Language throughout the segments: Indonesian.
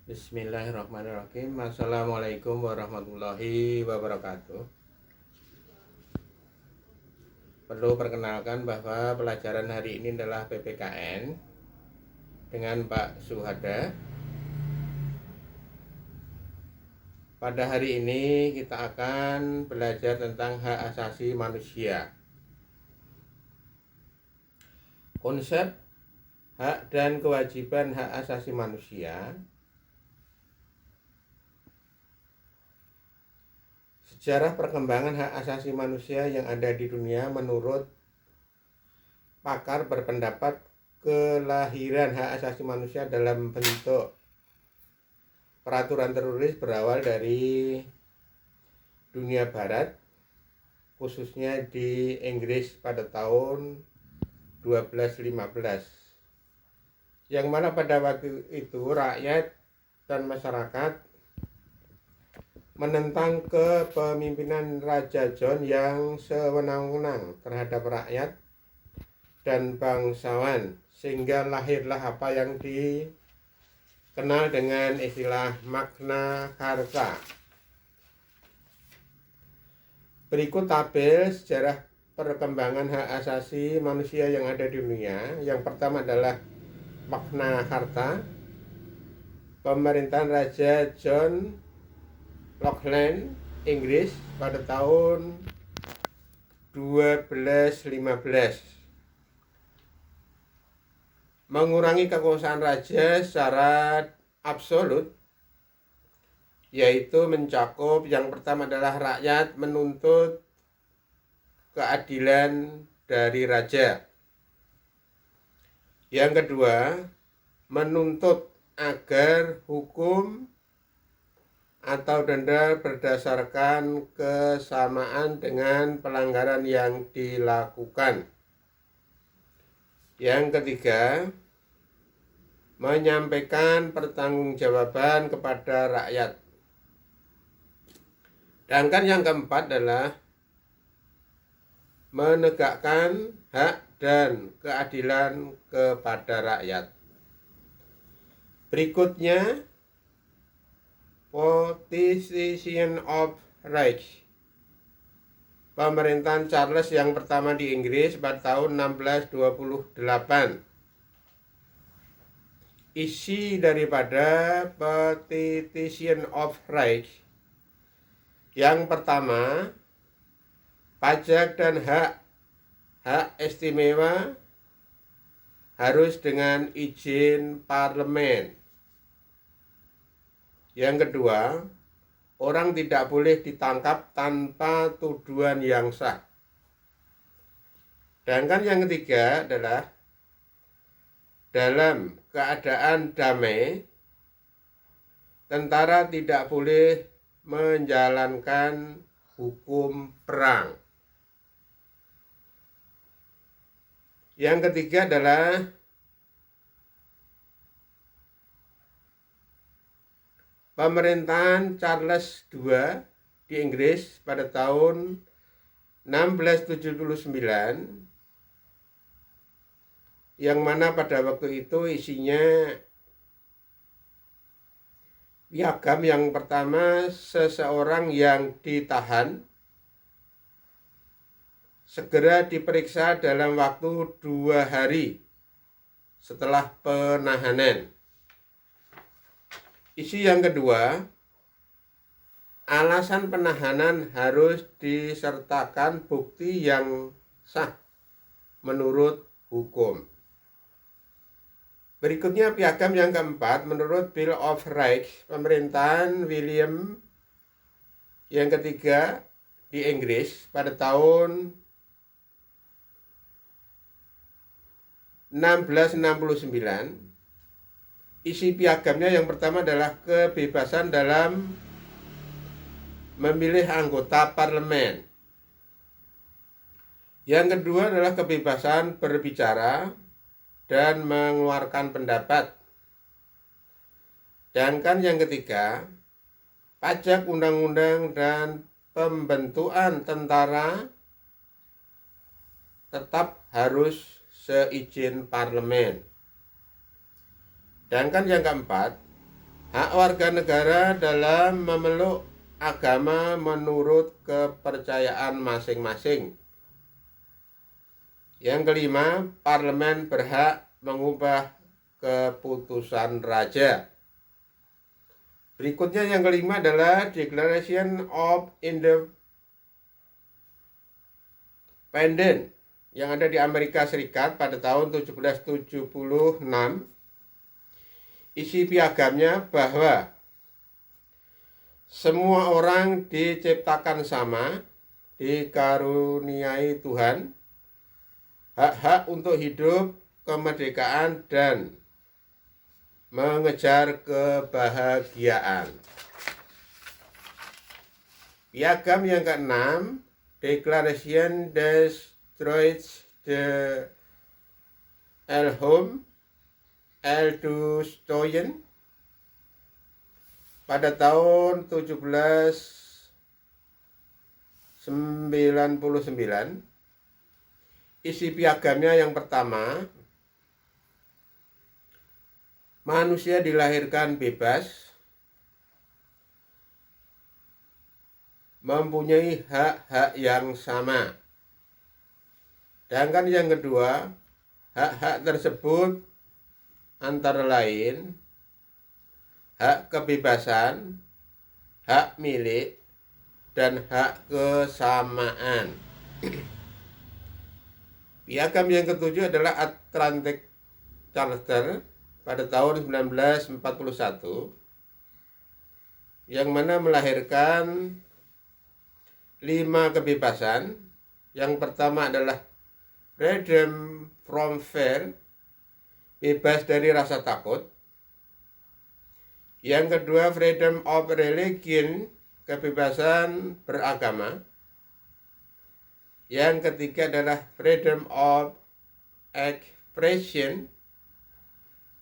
Bismillahirrahmanirrahim. Assalamualaikum warahmatullahi wabarakatuh. Perlu perkenalkan bahwa pelajaran hari ini adalah PPKN dengan Pak Suhada. Pada hari ini kita akan belajar tentang hak asasi manusia. Konsep hak dan kewajiban hak asasi manusia sejarah perkembangan hak asasi manusia yang ada di dunia menurut pakar berpendapat kelahiran hak asasi manusia dalam bentuk peraturan tertulis berawal dari dunia barat, khususnya di Inggris pada tahun 1215, yang mana pada waktu itu rakyat dan masyarakat menentang kepemimpinan Raja John yang sewenang-wenang terhadap rakyat dan bangsawan, sehingga lahirlah apa yang dikenal dengan istilah Magna Carta. Berikut tabel sejarah perkembangan hak asasi manusia yang ada di dunia. Yang pertama adalah Magna Carta, pemerintahan Raja John Lachlan, Inggris pada tahun 1215. Mengurangi kekuasaan raja secara absolut, yaitu mencakup yang pertama adalah rakyat menuntut keadilan dari raja. Yang kedua, menuntut agar hukum atau denda berdasarkan kesamaan dengan pelanggaran yang dilakukan. Yang ketiga, menyampaikan pertanggungjawaban kepada rakyat. Sedangkan yang keempat adalah menegakkan hak dan keadilan kepada rakyat. Berikutnya, Position of Rights, pemerintahan Charles yang pertama di Inggris pada tahun 1628. Isi daripada Petition of Rights yang pertama, pajak dan hak istimewa harus dengan izin parlemen. Yang kedua, orang tidak boleh ditangkap tanpa tuduhan yang sah. Sedangkan yang ketiga adalah dalam keadaan damai, tentara tidak boleh menjalankan hukum perang. Yang ketiga adalah pemerintahan Charles II di Inggris pada tahun 1679, yang mana pada waktu itu isinya piagam. Yang pertama, seseorang yang ditahan segera diperiksa dalam waktu 2 hari setelah penahanan. Isi yang kedua, alasan penahanan harus disertakan bukti yang sah menurut hukum. Berikutnya piagam yang keempat, menurut Bill of Rights, pemerintahan William yang ketiga di Inggris pada tahun 1669. Isi piagamnya yang pertama adalah kebebasan dalam memilih anggota parlemen. Yang kedua adalah kebebasan berbicara dan mengeluarkan pendapat. Sedangkan yang ketiga, pajak, undang-undang, dan pembentukan tentara tetap harus seizin parlemen. Sedangkan yang keempat, Hak warga negara dalam memeluk agama menurut kepercayaan masing-masing. Yang kelima, parlemen berhak mengubah keputusan raja. Berikutnya yang kelima adalah Declaration of Independence yang ada di Amerika Serikat pada tahun 1776. Isi piagamnya bahwa semua orang diciptakan sama, dikaruniai Tuhan, hak-hak untuk hidup, kemerdekaan, dan mengejar kebahagiaan. Piagam yang keenam, Declaration des Droits de l'Homme et du Citoyen pada tahun 1799. Isi piagamnya yang pertama, manusia dilahirkan bebas, mempunyai hak-hak yang sama. Sedangkan yang kedua, hak-hak tersebut antara lain hak kebebasan, hak milik, dan hak kesamaan. Piagam yang ketujuh adalah Atlantic Charter pada tahun 1941 yang mana melahirkan 5 kebebasan. Yang pertama adalah freedom from fear, bebas dari rasa takut. Yang kedua, freedom of religion, kebebasan beragama. Yang ketiga adalah freedom of expression,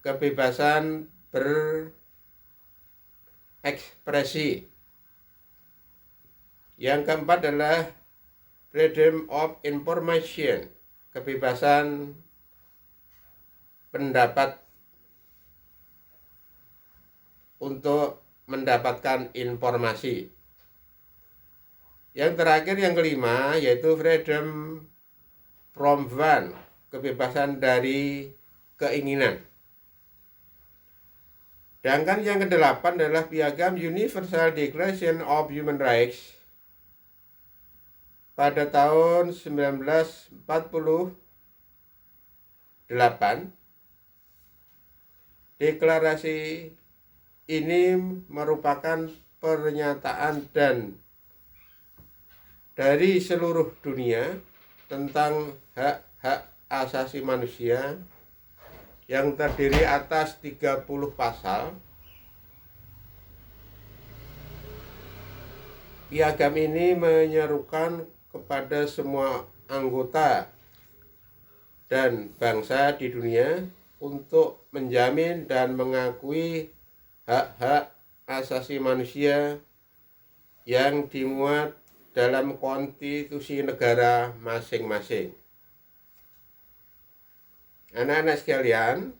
kebebasan berekspresi. Yang keempat adalah freedom of information, kebebasan pendapat untuk mendapatkan informasi. Yang terakhir yang kelima yaitu freedom from want, kebebasan dari keinginan. Sedangkan yang kedelapan adalah piagam Universal Declaration of Human Rights pada tahun 1948. Deklarasi ini merupakan pernyataan dari seluruh dunia tentang hak-hak asasi manusia yang terdiri atas 30 pasal. Piagam ini menyerukan kepada semua anggota dan bangsa di dunia untuk menjamin dan mengakui hak-hak asasi manusia yang dimuat dalam konstitusi negara masing-masing. Anak-anak sekalian,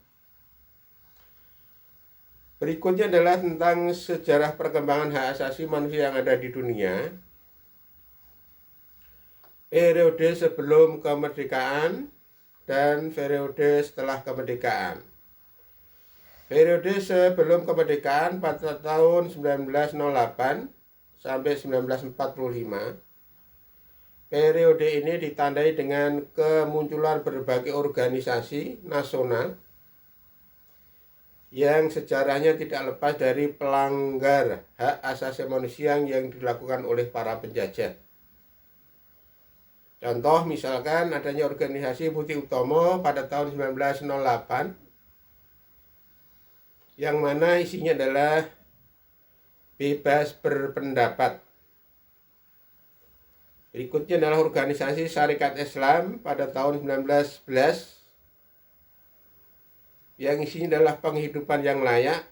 berikutnya adalah tentang sejarah perkembangan hak asasi manusia yang ada di dunia. Periode sebelum kemerdekaan dan periode setelah kemerdekaan. Periode sebelum kemerdekaan pada tahun 1908 sampai 1945. Periode ini ditandai dengan kemunculan berbagai organisasi nasional yang sejarahnya tidak lepas dari pelanggar hak asasi manusia yang dilakukan oleh para penjajah. Contoh misalkan adanya organisasi Budi Utomo pada tahun 1908 yang mana isinya adalah bebas berpendapat. Berikutnya adalah organisasi Syarikat Islam pada tahun 1911 yang isinya adalah penghidupan yang layak,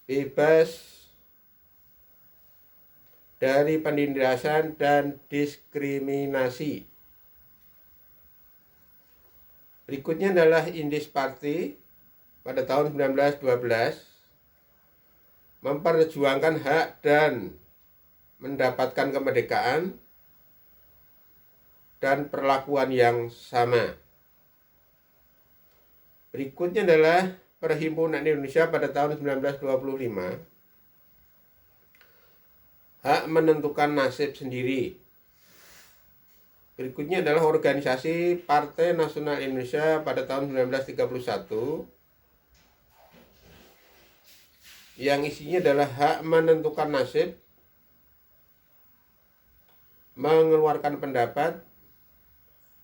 bebas dari penindasan dan diskriminasi. Berikutnya adalah Indis Party pada tahun 1912 memperjuangkan hak dan mendapatkan kemerdekaan dan perlakuan yang sama. Berikutnya adalah Perhimpunan Indonesia pada tahun 1925. Hak menentukan nasib sendiri. Berikutnya adalah organisasi Partai Nasional Indonesia pada tahun 1931 yang isinya adalah hak menentukan nasib, mengeluarkan pendapat,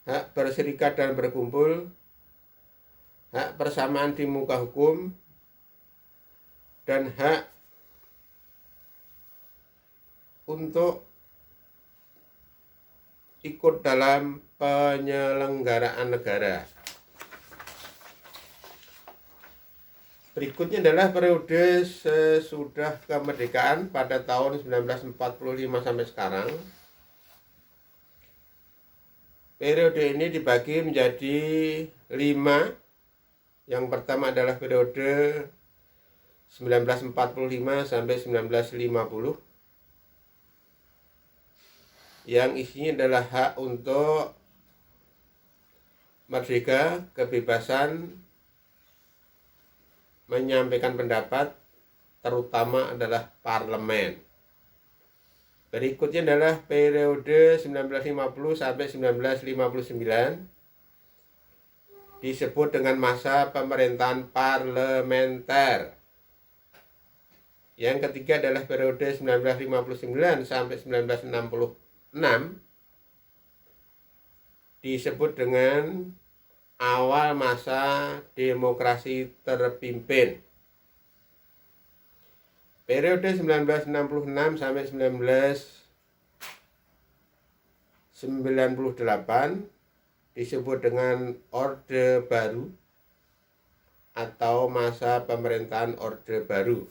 hak berserikat dan berkumpul, hak persamaan di muka hukum, dan hak untuk ikut dalam penyelenggaraan negara. Berikutnya adalah periode sesudah kemerdekaan pada tahun 1945 sampai sekarang. Periode ini dibagi menjadi 5. Yang pertama adalah periode 1945 sampai 1950. Yang isinya adalah hak untuk merdeka, kebebasan menyampaikan pendapat, terutama adalah parlemen. Berikutnya adalah periode 1950 sampai 1959, disebut dengan masa pemerintahan parlementer. Yang ketiga adalah periode 1959 sampai 1966, disebut dengan awal masa demokrasi terpimpin. Periode 1966 sampai 1998 disebut dengan Orde Baru atau masa pemerintahan Orde Baru.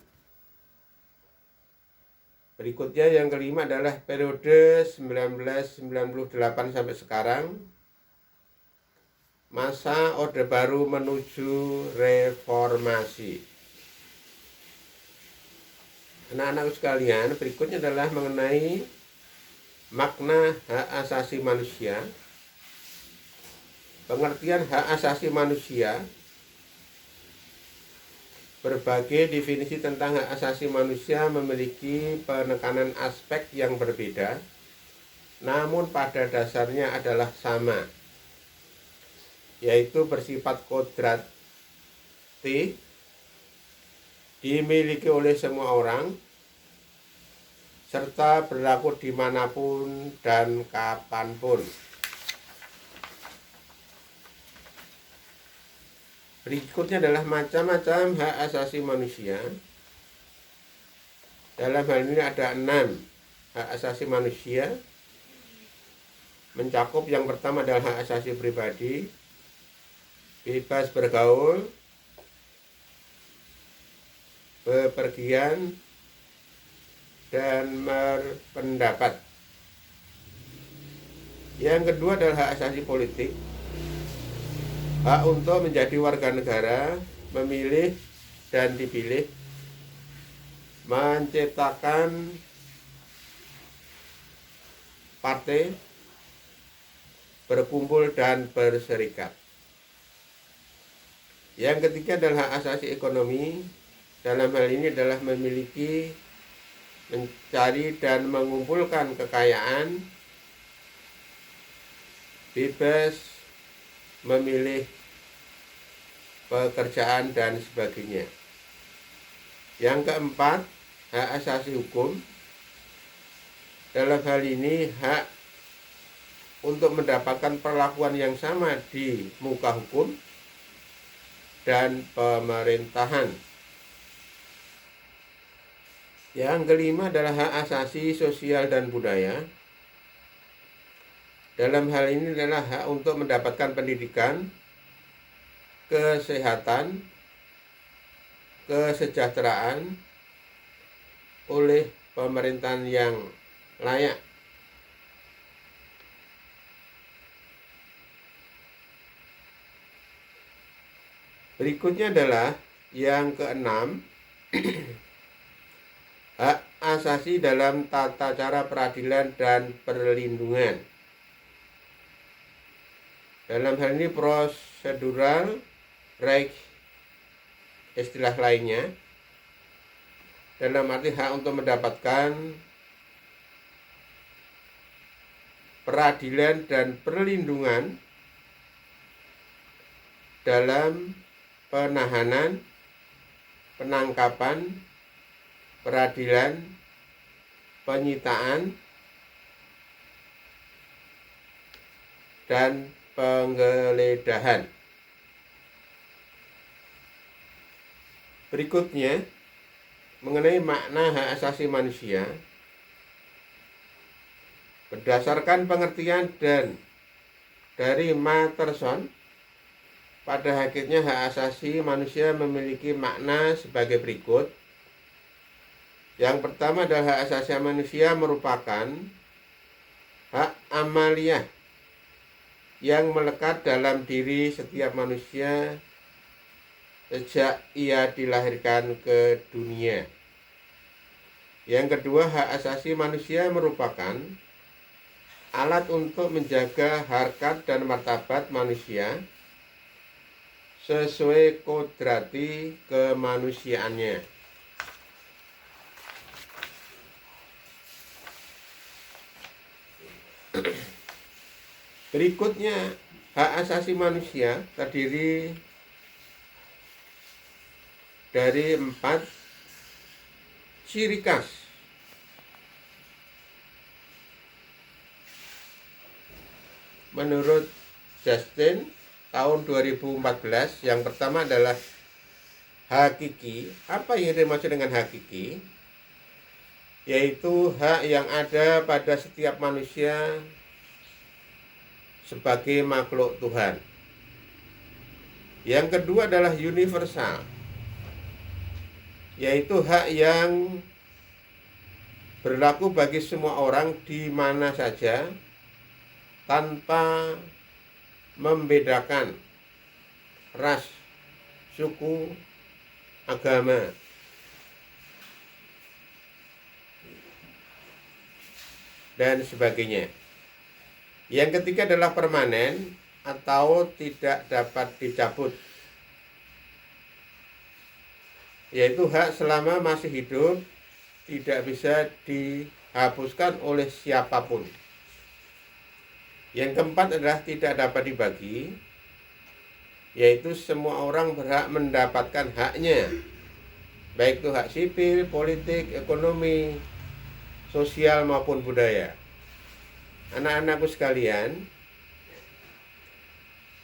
Berikutnya yang kelima adalah periode 1998 sampai sekarang, masa Orde Baru menuju reformasi. Anak-anak sekalian, berikutnya adalah mengenai makna hak asasi manusia. Pengertian hak asasi manusia, berbagai definisi tentang hak asasi manusia memiliki penekanan aspek yang berbeda, namun pada dasarnya adalah sama, yaitu bersifat kodrati, dimiliki oleh semua orang, serta berlaku dimanapun dan kapanpun. Berikutnya adalah macam-macam hak asasi manusia. Dalam hal ini ada 6 hak asasi manusia. Mencakup yang pertama adalah hak asasi pribadi, bebas bergaul, bepergian, dan berpendapat. Yang kedua adalah hak asasi politik, hak untuk menjadi warga negara, memilih dan dipilih, menciptakan partai, berkumpul dan berserikat. Yang ketiga adalah hak asasi ekonomi. Dalam hal ini adalah memiliki, mencari dan mengumpulkan kekayaan, bebas memilih pekerjaan dan sebagainya. Yang keempat, hak asasi hukum. Dalam hal ini hak untuk mendapatkan perlakuan yang sama di muka hukum dan pemerintahan. Yang kelima adalah hak asasi sosial dan budaya. Dalam hal ini adalah hak untuk mendapatkan pendidikan, kesehatan, kesejahteraan oleh pemerintahan yang layak. Berikutnya adalah yang keenam, hak asasi dalam tata cara peradilan dan perlindungan. Dalam hal ini prosedural right, istilah lainnya, dalam arti hak untuk mendapatkan peradilan dan perlindungan dalam penahanan, penangkapan, peradilan, penyitaan, dan penggeledahan. Berikutnya, mengenai makna hak asasi manusia, berdasarkan pengertian dan dari Matterson, pada hakikatnya hak asasi manusia memiliki makna sebagai berikut. Yang pertama adalah hak asasi manusia merupakan hak amaliyah yang melekat dalam diri setiap manusia sejak ia dilahirkan ke dunia. Yang kedua, hak asasi manusia merupakan alat untuk menjaga harkat dan martabat manusia sesuai kodrati kemanusiaannya. Berikutnya, hak asasi manusia terdiri dari 4 ciri khas. Menurut Justin tahun 2014, yang pertama adalah hakiki. Apa yang dimaksud dengan hakiki? Yaitu hak yang ada pada setiap manusia sebagai makhluk Tuhan. Yang kedua adalah universal, yaitu hak yang berlaku bagi semua orang di mana saja tanpa membedakan ras, suku, agama. Dan sebagainya. Yang ketiga adalah permanen atau tidak dapat dicabut, yaitu hak selama masih hidup tidak bisa dihapuskan oleh siapapun. Yang keempat adalah tidak dapat dibagi, yaitu semua orang berhak mendapatkan haknya, baik itu hak sipil, politik, ekonomi, sosial maupun budaya. Anak-anakku sekalian,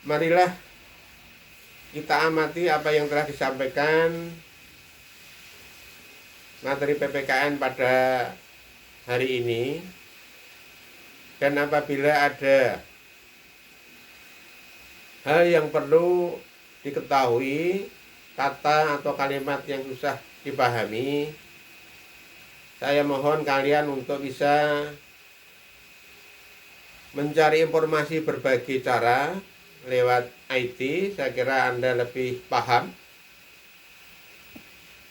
marilah kita amati apa yang telah disampaikan materi PPKN pada hari ini. Dan apabila ada hal yang perlu diketahui, kata atau kalimat yang susah dipahami, saya mohon kalian untuk bisa mencari informasi berbagai cara lewat IT. Saya kira Anda lebih paham.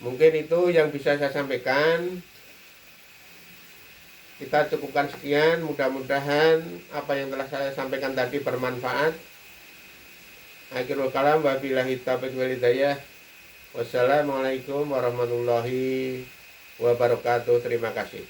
Mungkin itu yang bisa saya sampaikan. Kita cukupkan sekian. Mudah-mudahan apa yang telah saya sampaikan tadi bermanfaat. Akhirul kalam, wabillahi taufiq wal hidayah. Wassalamualaikum warahmatullahi wabarakatuh. Terima kasih.